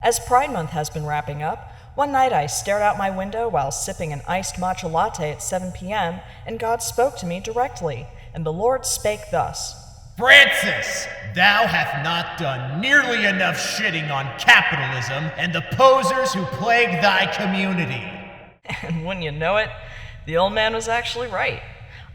As Pride Month has been wrapping up, one night I stared out my window while sipping an iced matcha latte at 7 p.m., and God spoke to me directly, and the Lord spake thus. Francis, thou hast not done nearly enough shitting on capitalism and the posers who plague thy community. And wouldn't you know it, the old man was actually right.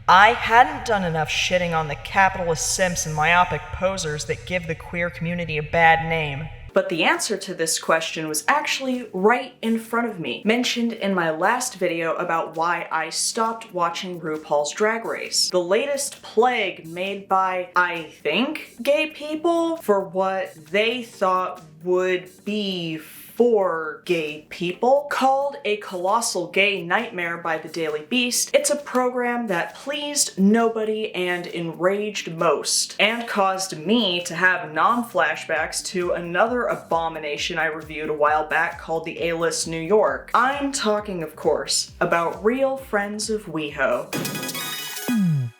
I hadn't done enough shitting on the capitalist simps and myopic posers that give the queer community a bad name. But the answer to this question was actually right in front of me, mentioned in my last video about why I stopped watching RuPaul's Drag Race. The latest plague made by, I think, gay people for what they thought would be for gay people, called A Colossal Gay Nightmare by the Daily Beast. It's a program that pleased nobody and enraged most, and caused me to have non-flashbacks to another abomination I reviewed a while back called the A-List New York. I'm talking, of course, about Real Friends of WeHo.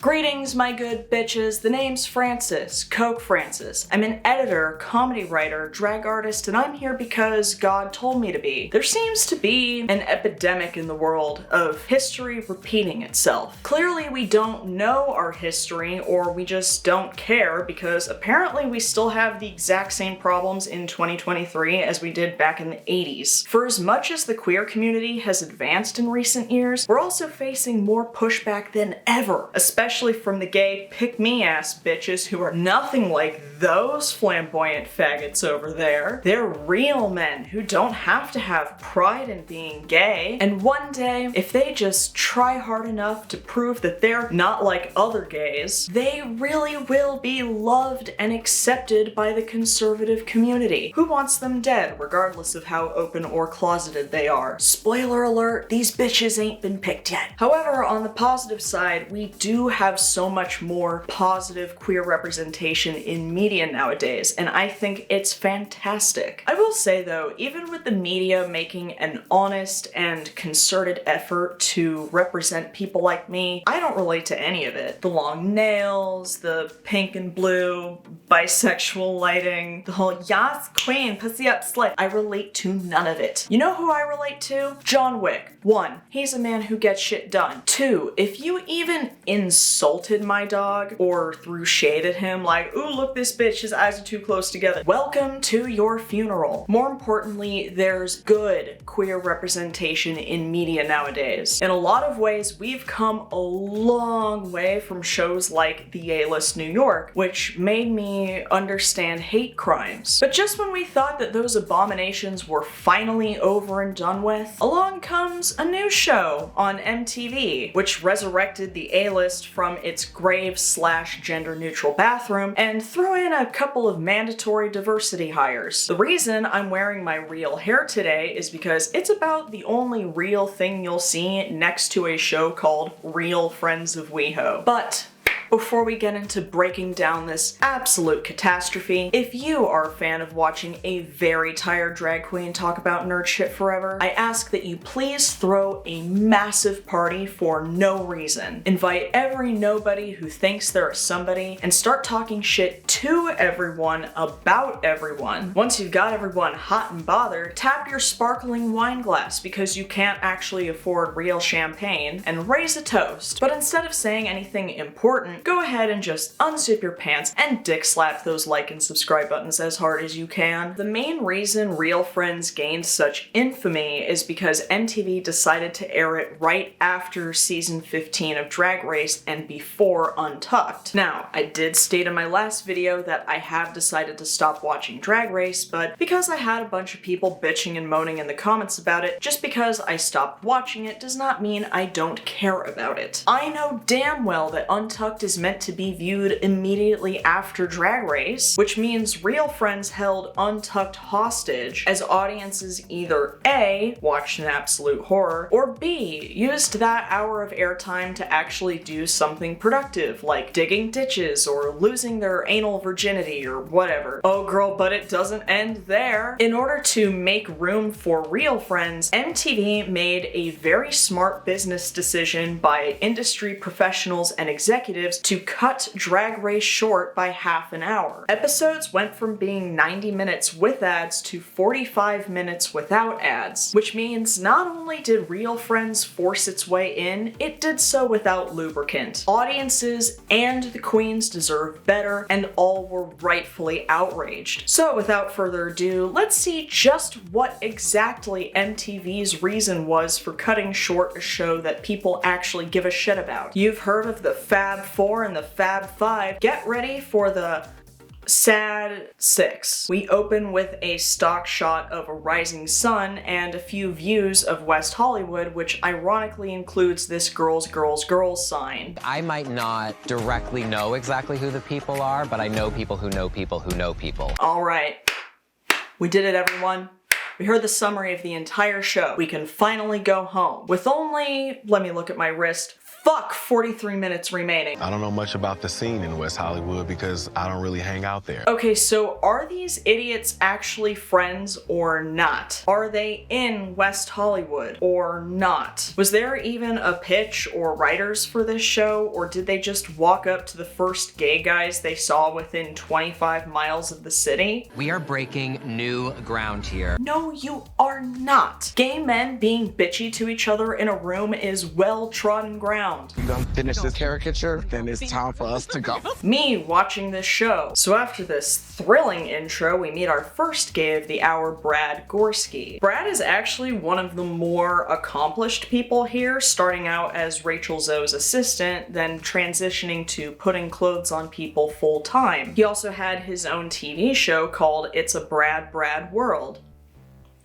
Greetings, my good bitches. The name's Francis, Coke Francis. I'm an editor, comedy writer, drag artist, and I'm here because God told me to be. There seems to be an epidemic in the world of history repeating itself. Clearly, we don't know our history, or we just don't care, because apparently we still have the exact same problems in 2023 as we did back in the 80s. For as much as the queer community has advanced in recent years, we're also facing more pushback than ever, especially from the gay pick-me-ass bitches who are nothing like those flamboyant faggots over there. They're real men who don't have to have pride in being gay, and one day, if they just try hard enough to prove that they're not like other gays, they really will be loved and accepted by the conservative community, who wants them dead regardless of how open or closeted they are. Spoiler alert, these bitches ain't been picked yet. However, on the positive side, we do have so much more positive queer representation in media nowadays, and I think it's fantastic. I will say though, even with the media making an honest and concerted effort to represent people like me, I don't relate to any of it. The long nails, the pink and blue, bisexual lighting, the whole yas queen, pussy up slut. I relate to none of it. You know who I relate to? John Wick. 1. He's a man who gets shit done. 2. If you even insulted my dog or threw shade at him like, ooh, look, this bitch, his eyes are too close together, welcome to your funeral. More importantly, there's good queer representation in media nowadays. In a lot of ways, we've come a long way from shows like the A-List New York, which made me understand hate crimes. But just when we thought that those abominations were finally over and done with, along comes a new show on MTV, which resurrected the A-List from its grave/gender-neutral bathroom and threw in a couple of mandatory diversity hires. The reason I'm wearing my real hair today is because it's about the only real thing you'll see next to a show called Real Friends of WeHo. But before we get into breaking down this absolute catastrophe, if you are a fan of watching a very tired drag queen talk about nerd shit forever, I ask that you please throw a massive party for no reason. Invite every nobody who thinks they're a somebody and start talking shit to everyone about everyone. Once you've got everyone hot and bothered, tap your sparkling wine glass because you can't actually afford real champagne and raise a toast. But instead of saying anything important, go ahead and just unzip your pants and dick slap those like and subscribe buttons as hard as you can. The main reason Real Friends gained such infamy is because MTV decided to air it right after season 15 of Drag Race and before Untucked. Now, I did state in my last video that I have decided to stop watching Drag Race, but because I had a bunch of people bitching and moaning in the comments about it, just because I stopped watching it does not mean I don't care about it. I know damn well that Untucked is meant to be viewed immediately after Drag Race, which means Real Friends held Untucked hostage as audiences either A, watched an absolute horror, or B, used that hour of airtime to actually do something productive, like digging ditches or losing their anal virginity or whatever. Oh girl, but it doesn't end there. In order to make room for Real Friends, MTV made a very smart business decision by industry professionals and executives used to cut Drag Race short by half an hour. Episodes went from being 90 minutes with ads to 45 minutes without ads, which means not only did Real Friends force its way in, it did so without lubricant. Audiences and the queens deserve better, and all were rightfully outraged. So without further ado, let's see just what exactly MTV's reason was for cutting short a show that people actually give a shit about. You've heard of the Fab Four and the Fab Five. Get ready for the Sad Six. We open with a stock shot of a rising sun and a few views of West Hollywood, which ironically includes this girls, girls, girls sign. I might not directly know exactly who the people are, but I know people who know people who know people. All right. We did it, everyone. We heard the summary of the entire show. We can finally go home. With only, let me look at my wrist, 43 minutes remaining. I don't know much about the scene in West Hollywood because I don't really hang out there. Okay, so are these idiots actually friends or not? Are they in West Hollywood or not? Was there even a pitch or writers for this show, or did they just walk up to the first gay guys they saw within 25 miles of the city? We are breaking new ground here. No, you are not. Gay men being bitchy to each other in a room is well-trodden ground. You gonna finish this caricature? Then it's time for us to go. Me watching this show. So after this thrilling intro, we meet our first gay of the hour, Brad Gorski. Brad is actually one of the more accomplished people here, starting out as Rachel Zoe's assistant, then transitioning to putting clothes on people full time. He also had his own TV show called It's a Brad World.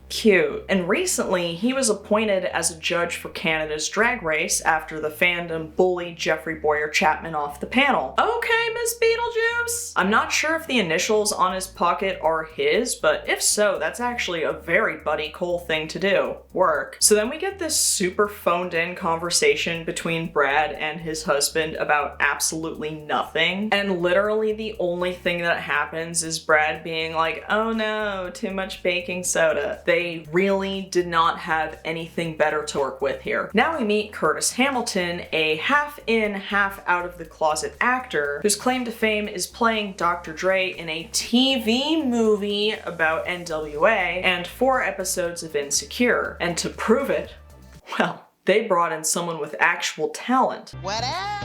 Cute. And recently, he was appointed as a judge for Canada's Drag Race after the fandom bullied Jeffrey Boyer Chapman off the panel. Okay, Miss Beetlejuice! I'm not sure if the initials on his pocket are his, but if so, that's actually a very Buddy Cole thing to do. Work. So then we get this super phoned in conversation between Brad and his husband about absolutely nothing, and literally the only thing that happens is Brad being like, oh no, too much baking soda. They really did not have anything better to work with here. Now we meet Curtis Hamilton, a half in, half out of the closet actor whose claim to fame is playing Dr. Dre in a TV movie about NWA and 4 episodes of Insecure. And to prove it, well, they brought in someone with actual talent. What up?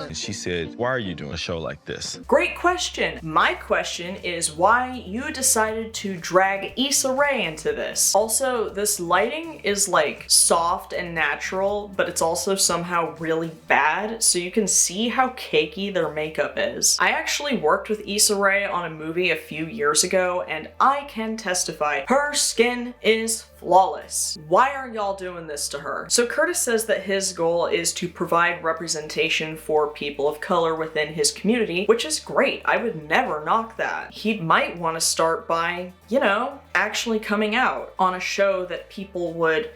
And she said, why are you doing a show like this? Great question. My question is why you decided to drag Issa Rae into this. Also, this lighting is like soft and natural, but it's also somehow really bad, so you can see how cakey their makeup is. I actually worked with Issa Rae on a movie a few years ago, and I can testify, her skin is flawless. Why are y'all doing this to her? So Curtis says that his goal is to provide representation for people of color within his community, which is great. I would never knock that. He might want to start by, actually coming out on a show that people would,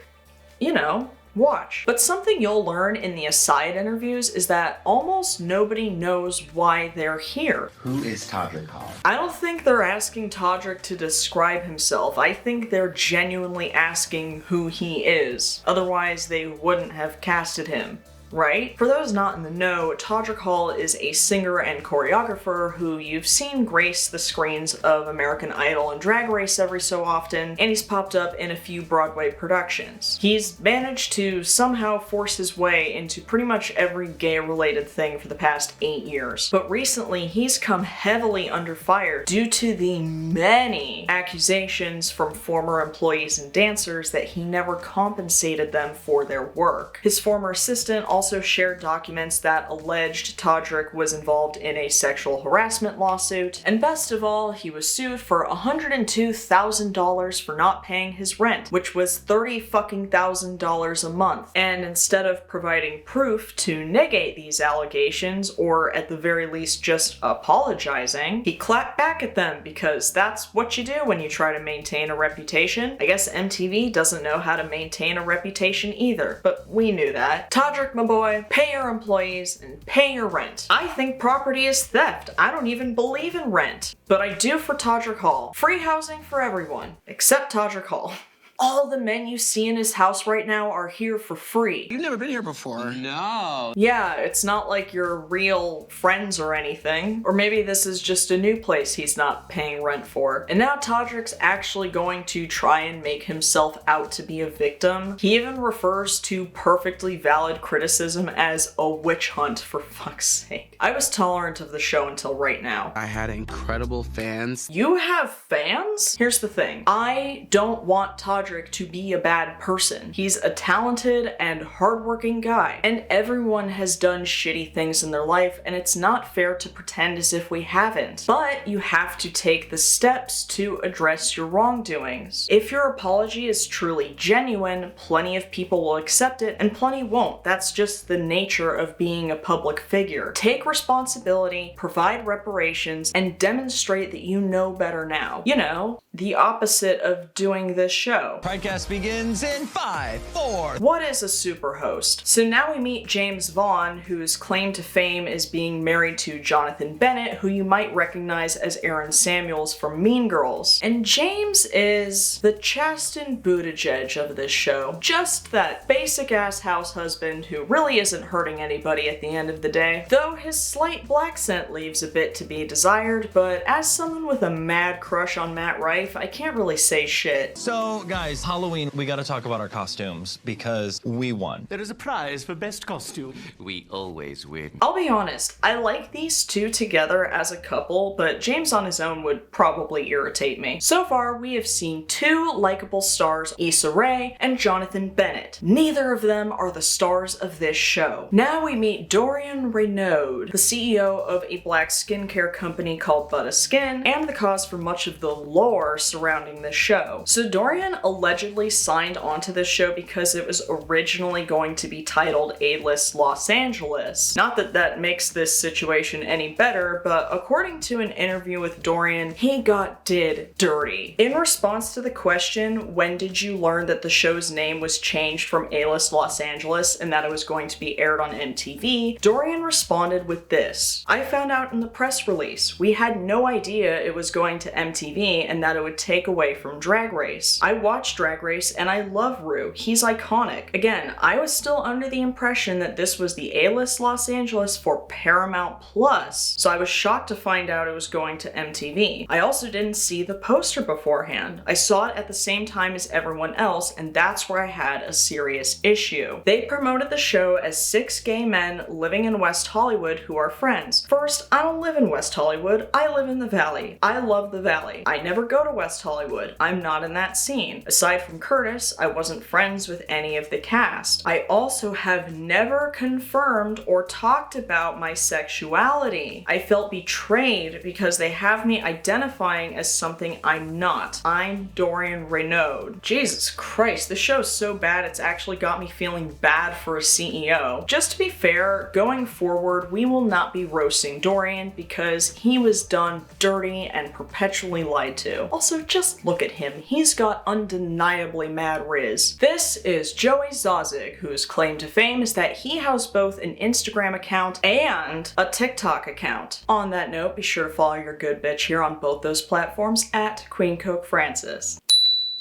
watch. But something you'll learn in the aside interviews is that almost nobody knows why they're here. Who is Todrick Hall? I don't think they're asking Todrick to describe himself. I think they're genuinely asking who he is. Otherwise, they wouldn't have casted him. Right? For those not in the know, Todrick Hall is a singer and choreographer who you've seen grace the screens of American Idol and Drag Race every so often, and he's popped up in a few Broadway productions. He's managed to somehow force his way into pretty much every gay-related thing for the past 8 years. But recently, he's come heavily under fire due to the many accusations from former employees and dancers that he never compensated them for their work. His former assistant also shared documents that alleged Todrick was involved in a sexual harassment lawsuit, and best of all, he was sued for $102,000 for not paying his rent, which was $30,000 a month. And instead of providing proof to negate these allegations, or at the very least just apologizing, he clapped back at them because that's what you do when you try to maintain a reputation. I guess MTV doesn't know how to maintain a reputation either, but we knew that. Todrick, my boy, pay your employees and pay your rent. I think property is theft. I don't even believe in rent. But I do for Todrick Hall. Free housing for everyone, except Todrick Hall. All the men you see in his house right now are here for free. You've never been here before. No. Yeah, it's not like you're real friends or anything. Or maybe this is just a new place he's not paying rent for. And now Todrick's actually going to try and make himself out to be a victim. He even refers to perfectly valid criticism as a witch hunt, for fuck's sake. I was tolerant of the show until right now. I had incredible fans. You have fans? Here's the thing. I don't want Todrick to be a bad person. He's a talented and hardworking guy, and everyone has done shitty things in their life, and it's not fair to pretend as if we haven't. But you have to take the steps to address your wrongdoings. If your apology is truly genuine, plenty of people will accept it, and plenty won't. That's just the nature of being a public figure. Take responsibility, provide reparations, and demonstrate that you know better now. You know, the opposite of doing this show. Podcast begins in 5, 4. What is a superhost? So now we meet James Vaughn, whose claim to fame is being married to Jonathan Bennett, who you might recognize as Aaron Samuels from Mean Girls. And James is the Chasten Buttigieg of this show. Just that basic-ass house husband who really isn't hurting anybody at the end of the day, though his slight black scent leaves a bit to be desired, but as someone with a mad crush on Matt Rife, I can't really say shit. So, guys, Halloween, we gotta talk about our costumes because we won. There is a prize for best costume. We always win. I'll be honest, I like these two together as a couple, but James on his own would probably irritate me. So far, we have seen two likable stars, Issa Rae and Jonathan Bennett. Neither of them are the stars of this show. Now we meet Dorian Renaud, the CEO of a black skincare company called Butter Skin, and the cause for much of the lore surrounding this show. So Dorian allegedly signed onto this show because it was originally going to be titled A-List Los Angeles. Not that that makes this situation any better, but according to an interview with Dorian, he did dirty. In response to the question, when did you learn that the show's name was changed from A-List Los Angeles and that it was going to be aired on MTV, Dorian responded with this: I found out in the press release. We had no idea it was going to MTV and that it would take away from Drag Race. I watched Drag Race and I love Rue. He's iconic. Again, I was still under the impression that this was the A-List Los Angeles for Paramount Plus, so I was shocked to find out it was going to MTV. I also didn't see the poster beforehand. I saw it at the same time as everyone else, and that's where I had a serious issue. They promoted the show as 6 gay men living in West Hollywood who are friends. First, I don't live in West Hollywood. I live in the Valley. I love the Valley. I never go to West Hollywood. I'm not in that scene. Aside from Curtis, I wasn't friends with any of the cast. I also have never confirmed or talked about my sexuality. I felt betrayed because they have me identifying as something I'm not. I'm Dorian Renaud. Jesus Christ, this show's so bad it's actually got me feeling bad for a CEO. Just to be fair, going forward, we will not be roasting Dorian because he was done dirty and perpetually lied to. Also, just look at him. He's got undeniably mad riz. This is Joey Zauzig, whose claim to fame is that he has both an Instagram account and a TikTok account. On that note, be sure to follow your good bitch here on both those platforms at Queen Coke Francis.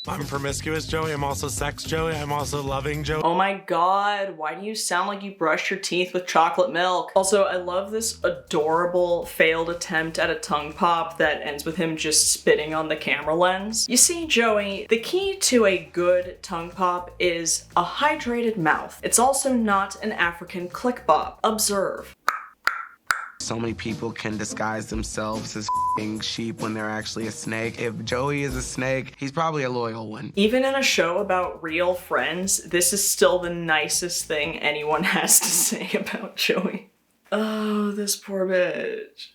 I'm promiscuous Joey, I'm also sex Joey, I'm also loving Joey. Oh my god, why do you sound like you brush your teeth with chocolate milk? Also, I love this adorable failed attempt at a tongue pop that ends with him just spitting on the camera lens. You see, Joey, the key to a good tongue pop is a hydrated mouth. It's also not an African click bop. Observe. So many people can disguise themselves as f***ing sheep when they're actually a snake. If Joey is a snake, he's probably a loyal one. Even in a show about real friends, this is still the nicest thing anyone has to say about Joey. Oh, this poor bitch.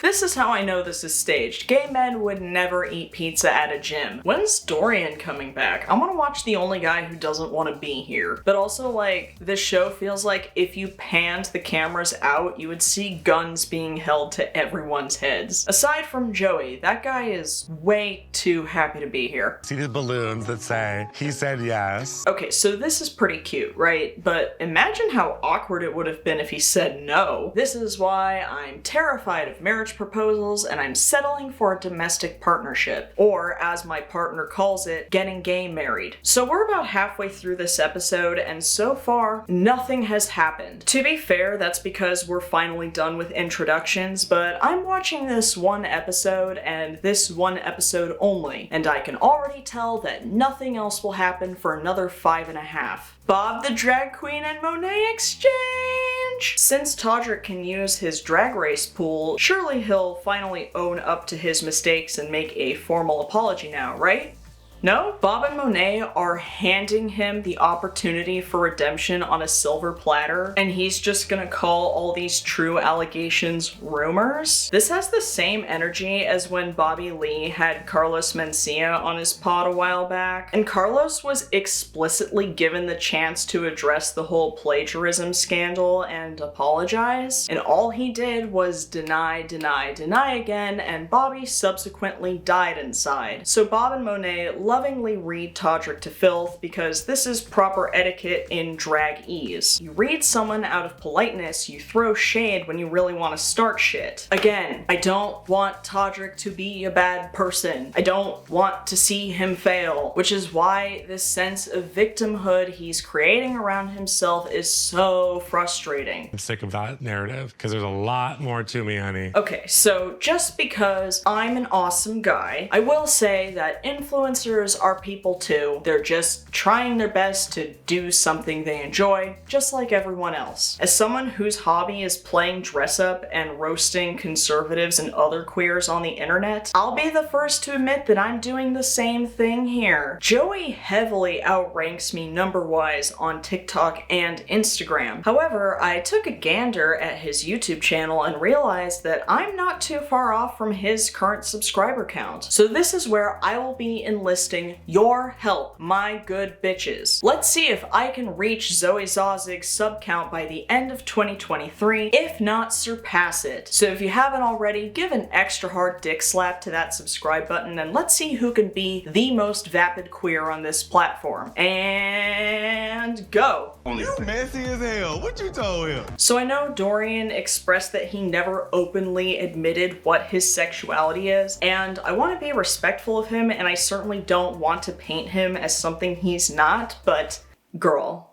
This is how I know this is staged. Gay men would never eat pizza at a gym. When's Dorian coming back? I want to watch the only guy who doesn't want to be here. But also, like, this show feels like if you panned the cameras out, you would see guns being held to everyone's heads. Aside from Joey, that guy is way too happy to be here. See the balloons that say, he said yes. Okay, so this is pretty cute, right? But imagine how awkward it would have been if he said no. This is why I'm terrified of marriage marriage proposals, and I'm settling for a domestic partnership, or as my partner calls it, getting gay married. So we're about halfway through this episode, and so far, nothing has happened. To be fair, that's because we're finally done with introductions, but I'm watching this one episode, and this one episode only, and I can already tell that nothing else will happen for another 5.5. Bob the Drag Queen and Monet exchange! Since Todrick can use his drag race pool, surely he'll finally own up to his mistakes and make a formal apology now, right? No? Bob and Monet are handing him the opportunity for redemption on a silver platter, and he's just gonna call all these true allegations rumors? This has the same energy as when Bobby Lee had Carlos Mencia on his pod a while back, and Carlos was explicitly given the chance to address the whole plagiarism scandal and apologize, and all he did was deny, deny, deny again, and Bobby subsequently died inside. So Bob and Monet lovingly read Todrick to filth because this is proper etiquette in drag-ese. You read someone out of politeness, you throw shade when you really want to start shit. Again, I don't want Todrick to be a bad person. I don't want to see him fail, which is why this sense of victimhood he's creating around himself is so frustrating. I'm sick of that narrative because there's a lot more to me, honey. Okay, so just because I'm an awesome guy, I will say that influencers are people too. They're just trying their best to do something they enjoy, just like everyone else. As someone whose hobby is playing dress up and roasting conservatives and other queers on the internet, I'll be the first to admit that I'm doing the same thing here. Joey heavily outranks me number-wise on TikTok and Instagram. However, I took a gander at his YouTube channel and realized that I'm not too far off from his current subscriber count. So this is where I will be enlisting your help, my good bitches. Let's see if I can reach Zoe Zauzig's sub count by the end of 2023, if not surpass it. So if you haven't already, give an extra hard dick slap to that subscribe button and let's see who can be the most vapid queer on this platform. And go! You messy as hell. What you told him? So I know Dorian expressed that he never openly admitted what his sexuality is, and I want to be respectful of him, and I certainly don't want to paint him as something he's not, but girl,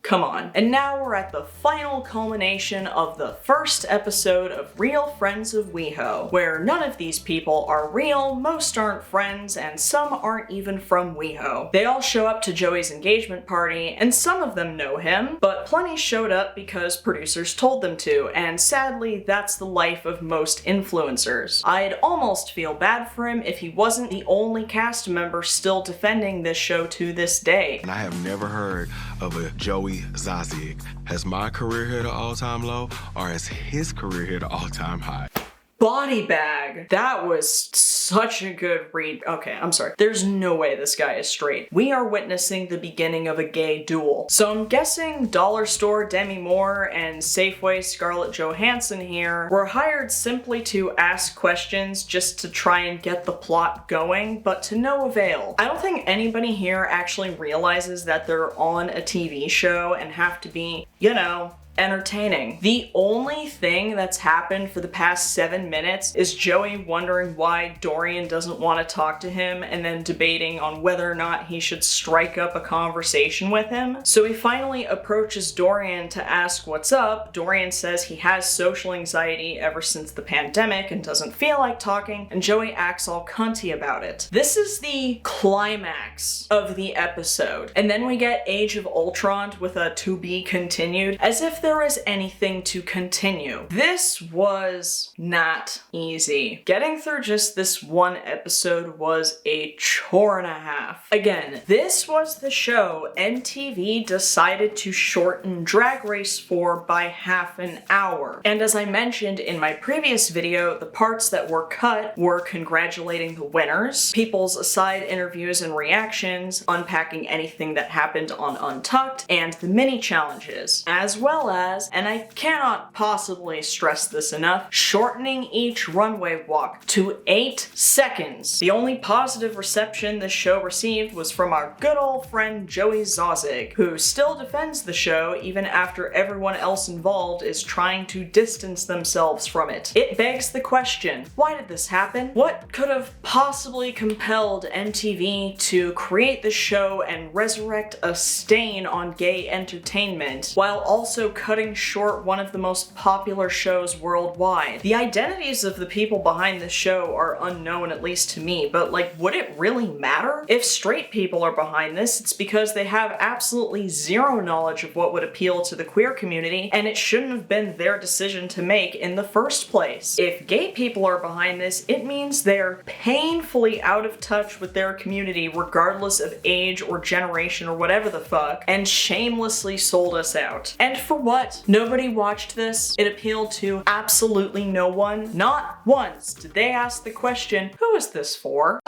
come on. And now we're at the final culmination of the first episode of Real Friends of WeHo, where none of these people are real, most aren't friends, and some aren't even from WeHo. They all show up to Joey's engagement party, and some of them know him, but plenty showed up because producers told them to, and sadly, that's the life of most influencers. I'd almost feel bad for him if he wasn't the only cast member still defending this show to this day. And I have never heard of a Joey Zauzig. Has my career hit an all-time low, or has his career hit an all-time high? Body bag. That was such a good read. Okay, I'm sorry. There's no way this guy is straight. We are witnessing the beginning of a gay duel. So I'm guessing Dollar Store Demi Moore and Safeway Scarlett Johansson here were hired simply to ask questions just to try and get the plot going, but to no avail. I don't think anybody here actually realizes that they're on a TV show and have to be, you know, entertaining. The only thing that's happened for the past 7 minutes is Joey wondering why Dorian doesn't want to talk to him and then debating on whether or not he should strike up a conversation with him. So he finally approaches Dorian to ask what's up. Dorian says he has social anxiety ever since the pandemic and doesn't feel like talking, and Joey acts all cunty about it. This is the climax of the episode. And then we get Age of Ultron with a to be continued, as if there is anything to continue. This was not easy. Getting through just this one episode was a chore and a half. Again, this was the show MTV decided to shorten Drag Race for by half an hour. And as I mentioned in my previous video, the parts that were cut were congratulating the winners, people's aside interviews and reactions, unpacking anything that happened on Untucked, and the mini challenges, as well as, and I cannot possibly stress this enough, shortening each runway walk to 8 seconds. The only positive reception this show received was from our good old friend Joey Zauzig, who still defends the show even after everyone else involved is trying to distance themselves from it. It begs the question, why did this happen? What could have possibly compelled MTV to create the show and resurrect a stain on gay entertainment, while also cutting short one of the most popular shows worldwide? The identities of the people behind this show are unknown, at least to me, but like, would it really matter? If straight people are behind this, it's because they have absolutely zero knowledge of what would appeal to the queer community, and it shouldn't have been their decision to make in the first place. If gay people are behind this, it means they're painfully out of touch with their community regardless of age or generation or whatever the fuck, and shamelessly sold us out. And for what? Nobody watched this. It appealed to absolutely no one. Not once did they ask the question, who is this for?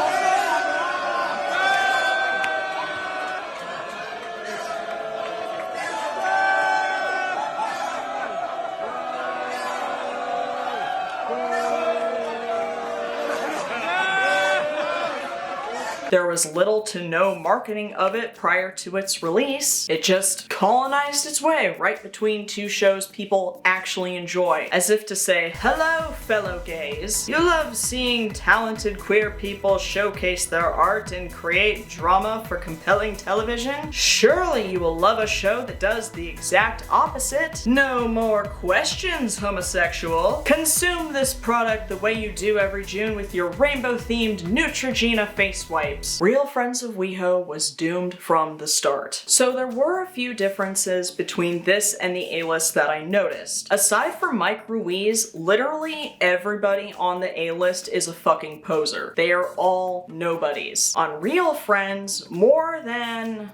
There was little to no marketing of it prior to its release. It just colonized its way right between two shows people actually enjoy, as if to say, hello fellow gays. You love seeing talented queer people showcase their art and create drama for compelling television? Surely you will love a show that does the exact opposite. No more questions, homosexual. Consume this product the way you do every June with your rainbow-themed Neutrogena face wipe. Real Friends of WeHo was doomed from the start. So there were a few differences between this and the A-list that I noticed. Aside from Mike Ruiz, literally everybody on the A-list is a fucking poser. They are all nobodies. On Real Friends, more than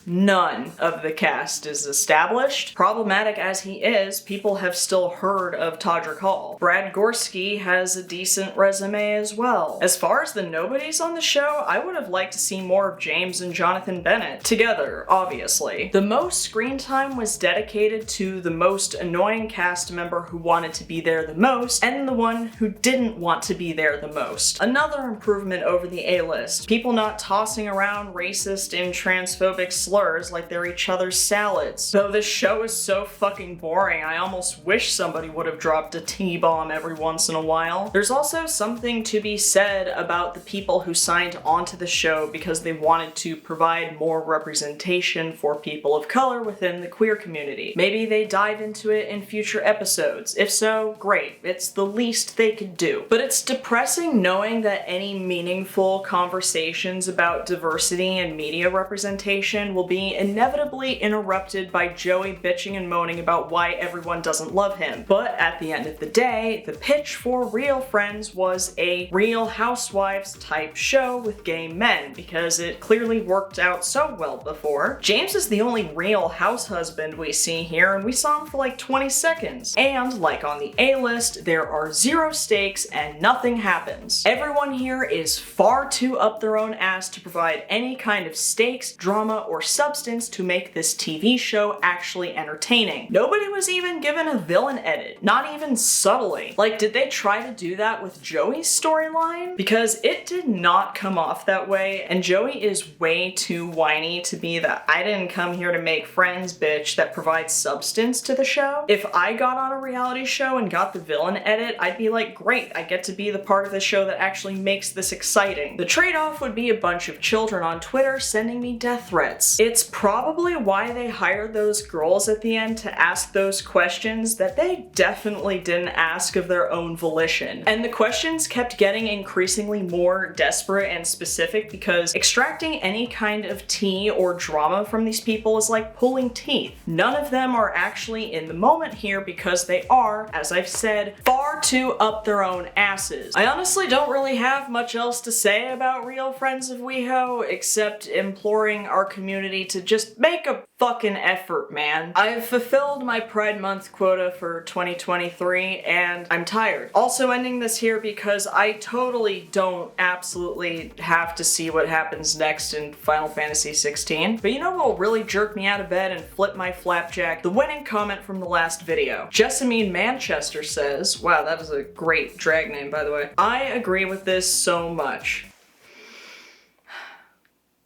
none of the cast is established. Problematic as he is, people have still heard of Todrick Hall. Brad Gorski has a decent resume as well. As far as the nobodies on the show, I would have liked to see more of James and Jonathan Bennett together, obviously. The most screen time was dedicated to the most annoying cast member who wanted to be there the most, and the one who didn't want to be there the most. Another improvement over the A-list. People not tossing around racist and transphobic slurs like they're each other's salads. Though this show is so fucking boring, I almost wish somebody would have dropped a T-bomb every once in a while. There's also something to be said about the people who signed onto the show because they wanted to provide more representation for people of color within the queer community. Maybe they dive into it in future episodes. If so, great. It's the least they could do. But it's depressing knowing that any meaningful conversations about diversity and media representation will be inevitably interrupted by Joey bitching and moaning about why everyone doesn't love him. But at the end of the day, the pitch for Real Friends was a Real Housewives type show with gay men, because it clearly worked out so well before. James is the only real house husband we see here, and we saw him for like 20 seconds. And like on the A-list, there are zero stakes and nothing happens. Everyone here is far too up their own ass to provide any kind of stakes, drama, or substance to make this TV show actually entertaining. Nobody was even given a villain edit, not even subtly. Like, did they try to do that with Joey's storyline? Because it did not come off that way, and Joey is way too whiny to be the I didn't come here to make friends bitch that provides substance to the show. If I got on a reality show and got the villain edit, I'd be like, great, I get to be the part of the show that actually makes this exciting. The trade-off would be a bunch of children on Twitter sending me death threats. It's probably why they hired those girls at the end to ask those questions that they definitely didn't ask of their own volition. And the questions kept getting increasingly more desperate and specific because extracting any kind of tea or drama from these people is like pulling teeth. None of them are actually in the moment here because they are, as I've said, far too up their own asses. I honestly don't really have much else to say about Real Friends of WeHo except imploring our community to just make a fucking effort, man. I've fulfilled my Pride Month quota for 2023, and I'm tired. Also ending this here because I totally don't absolutely have to see what happens next in Final Fantasy XVI. But you know what'll really jerk me out of bed and flip my flapjack? The winning comment from the last video. Jessamine Manchester says, wow, that is a great drag name, by the way. I agree with this so much.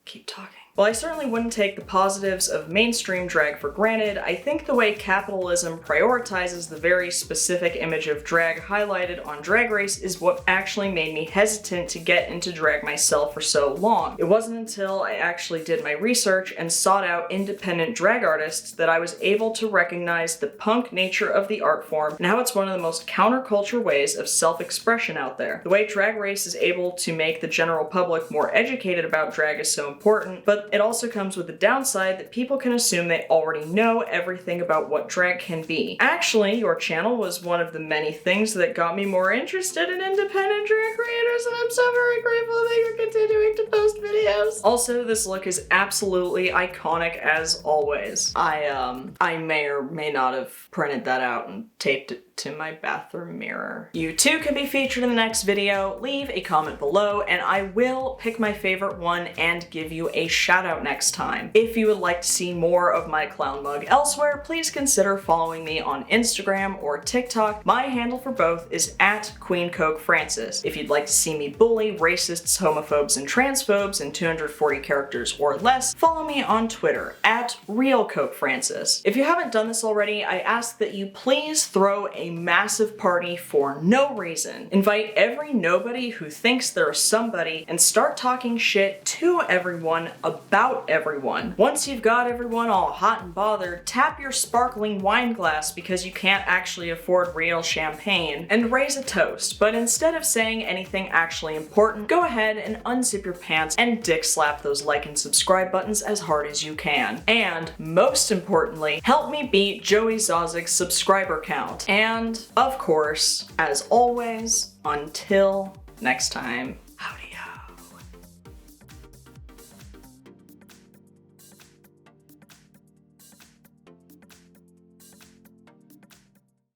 Keep talking. While I certainly wouldn't take the positives of mainstream drag for granted, I think the way capitalism prioritizes the very specific image of drag highlighted on Drag Race is what actually made me hesitant to get into drag myself for so long. It wasn't until I actually did my research and sought out independent drag artists that I was able to recognize the punk nature of the art form and how it's one of the most counterculture ways of self-expression out there. The way Drag Race is able to make the general public more educated about drag is so important, but it also comes with the downside that people can assume they already know everything about what drag can be. Actually, your channel was one of the many things that got me more interested in independent drag creators, and I'm so very grateful that you're continuing to post videos. Also, this look is absolutely iconic as always. I may or may not have printed that out and taped it to my bathroom mirror. You too can be featured in the next video. Leave a comment below and I will pick my favorite one and give you a shout out next time. If you would like to see more of my clown mug elsewhere, please consider following me on Instagram or TikTok. My handle for both is @QueenCokeFrancis. If you'd like to see me bully racists, homophobes, and transphobes in 240 characters or less, follow me on Twitter @RealCokeFrancis. If you haven't done this already, I ask that you please throw a massive party for no reason. Invite every nobody who thinks they're somebody and start talking shit to everyone about everyone. Once you've got everyone all hot and bothered, tap your sparkling wine glass because you can't actually afford real champagne and raise a toast. But instead of saying anything actually important, go ahead and unzip your pants and dick slap those like and subscribe buttons as hard as you can. And most importantly, help me beat Joey Zauzig's subscriber count. And of course, as always, until next time.